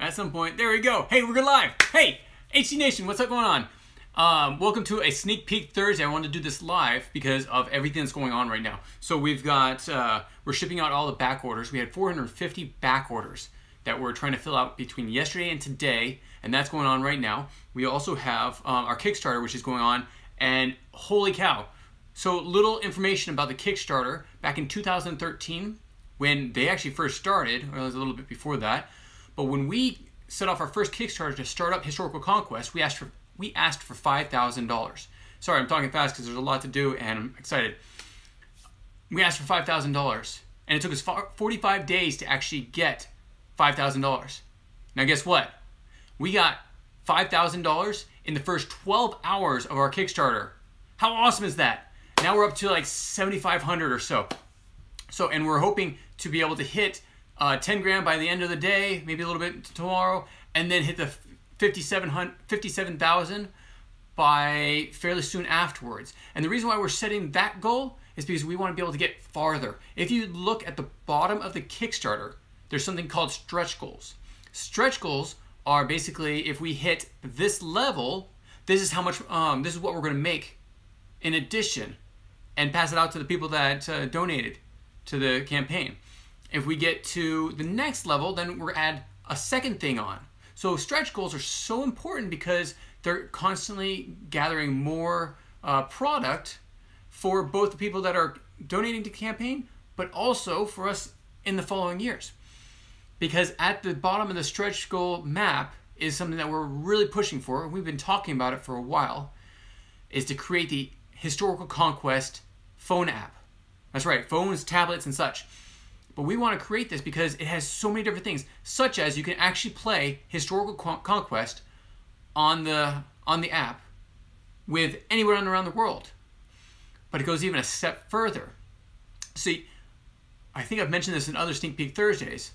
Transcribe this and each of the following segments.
at some point. There we go. Hey, we're live. Hey, HC Nation, what's up going on? Welcome to a sneak peek Thursday. I wanted to do this live because of everything that's going on right now. So we've got, we're shipping out all the back orders. We had 450 back orders that we're trying to fill out between yesterday and today, and that's going on right now. We also have our Kickstarter, which is going on, and holy cow. So little information about the Kickstarter. Back in 2013, when they actually first started, or it was a little bit before that, but when we set off our first Kickstarter to start up Historical Conquest, we asked for $5,000. Sorry, I'm talking fast because there's a lot to do and I'm excited. We asked for $5,000 and it took us 45 days to actually get $5,000. Now guess what? We got $5,000 in the first 12 hours of our Kickstarter. How awesome is that? Now we're up to like 7,500 or so. And we're hoping to be able to hit 10 grand by the end of the day, maybe a little bit tomorrow, and then hit the 57,000 by fairly soon afterwards. And the reason why we're setting that goal is because we want to be able to get farther. If you look at the bottom of the Kickstarter, there's something called stretch goals. Stretch goals are basically, if we hit this level, this is how much, this is what we're going to make in addition, and pass it out to the people that donated to the campaign. If we get to the next level, then we'll add a second thing on. So stretch goals are so important because they're constantly gathering more product for both the people that are donating to the campaign, but also for us in the following years. Because at the bottom of the stretch goal map is something that we're really pushing for, and we've been talking about it for a while, is to create the Historical Conquest phone app. That's right, phones, tablets, and such. But we want to create this because it has so many different things, such as you can actually play Historical Conquest on the app with anyone around the world. But it goes even a step further. See, I think I've mentioned this in other Sneak Peek Thursdays,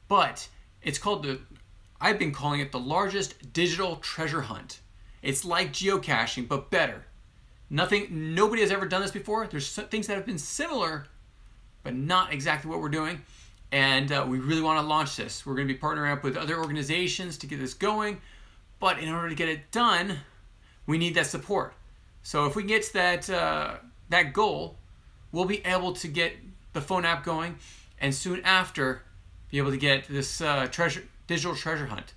but it's called I've been calling it the largest digital treasure hunt. It's like geocaching, but better. Nobody has ever done this before. There's things that have been similar, but not exactly what we're doing. And we really want to launch this. We're going to be partnering up with other organizations to get this going. But in order to get it done, we need that support. So if we get to that goal, we'll be able to get the phone app going, and soon after, be able to get this digital treasure hunt.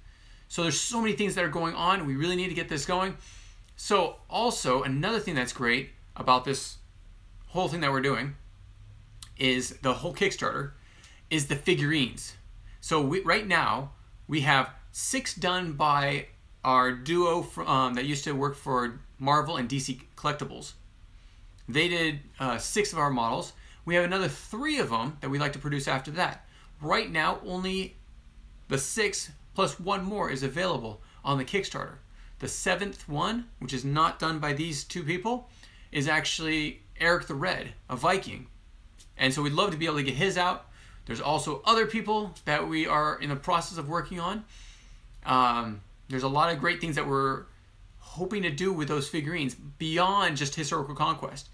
So there's so many things that are going on. We really need to get this going. So also, another thing that's great about this whole thing that we're doing is the whole Kickstarter is the figurines. So right now we have 6 done by our duo that used to work for Marvel and DC Collectibles. They did 6 of our models. We have another 3 of them that we'd like to produce after that. Right now only the 6 plus 1 more is available on the Kickstarter. The 7th one, which is not done by these 2 people, is actually Eric the Red, a Viking. And so we'd love to be able to get his out. There's also other people that we are in the process of working on. There's a lot of great things that we're hoping to do with those figurines beyond just Historical Conquest.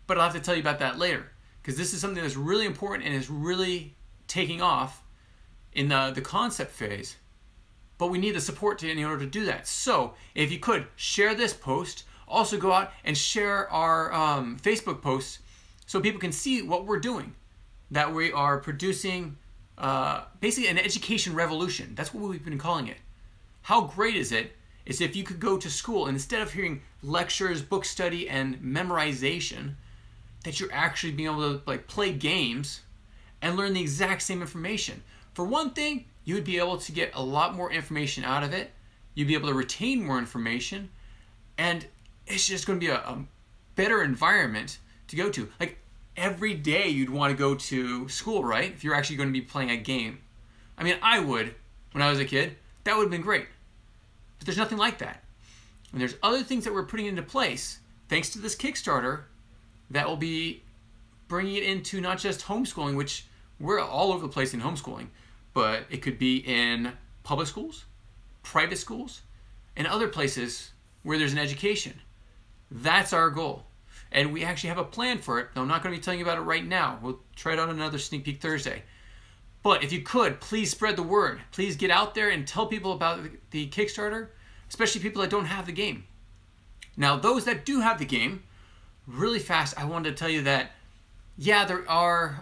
But I'll have to tell you about that later, because this is something that's really important and is really taking off in the concept phase. But we need the support in order to do that. So if you could share this post, also go out and share our Facebook posts so people can see what we're doing. That we are producing basically an education revolution. That's what we've been calling it. How great is it is if you could go to school and instead of hearing lectures, book study, and memorization, that you're actually being able to like play games and learn the exact same information. For one thing, you would be able to get a lot more information out of it. You'd be able to retain more information, and it's just going to be a better environment to go to. Like every day you'd want to go to school, right? If you're actually going to be playing a game. I mean, I would when I was a kid. That would have been great. But there's nothing like that. And there's other things that we're putting into place, thanks to this Kickstarter, that will be bringing it into not just homeschooling, which we're all over the place in homeschooling, but it could be in public schools, private schools, and other places where there's an education. That's our goal. And we actually have a plan for it. Now, I'm not going to be telling you about it right now. We'll try it on another Sneak Peek Thursday. But if you could, please spread the word. Please get out there and tell people about the Kickstarter, especially people that don't have the game. Now, those that do have the game, really fast, I wanted to tell you that, yeah, there are,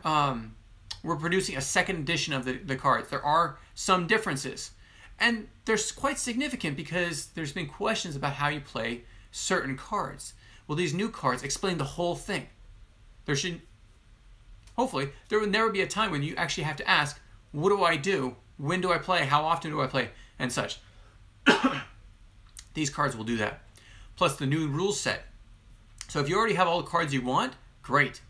we're producing a second edition of the cards. There are some differences. And they're quite significant because there's been questions about how you play certain cards. Well, these new cards explain the whole thing. Hopefully, there will never be a time when you actually have to ask, what do I do? When do I play? How often do I play? And such. These cards will do that. Plus the new rules set. So if you already have all the cards you want, great.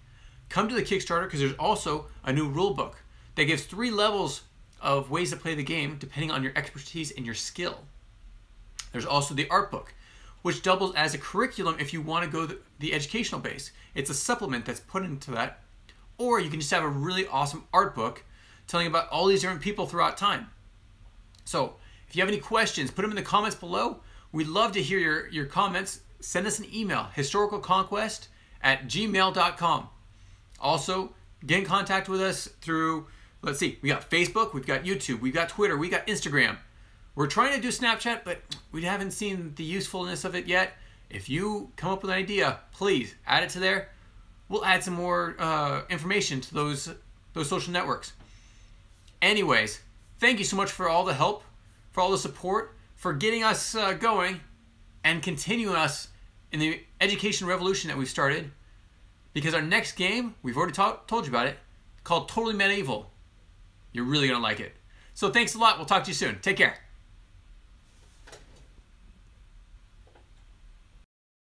Come to the Kickstarter because there's also a new rule book that gives 3 levels of ways to play the game depending on your expertise and your skill. There's also the art book, which doubles as a curriculum if you want to go the educational base. It's a supplement that's put into that. Or you can just have a really awesome art book telling you about all these different people throughout time. So if you have any questions, put them in the comments below. We'd love to hear your comments. Send us an email, historicalconquest@gmail.com. Also, get in contact with us through, let's see, we got Facebook, we've got YouTube, we've got Twitter, we got Instagram. We're trying to do Snapchat, but we haven't seen the usefulness of it yet. If you come up with an idea, please add it to there. We'll add some more information to those social networks. Anyways, thank you so much for all the help, for all the support, for getting us going and continuing us in the education revolution that we've started. Because our next game, we've already told you about it, called Totally Medieval. You're really going to like it. So thanks a lot. We'll talk to you soon. Take care.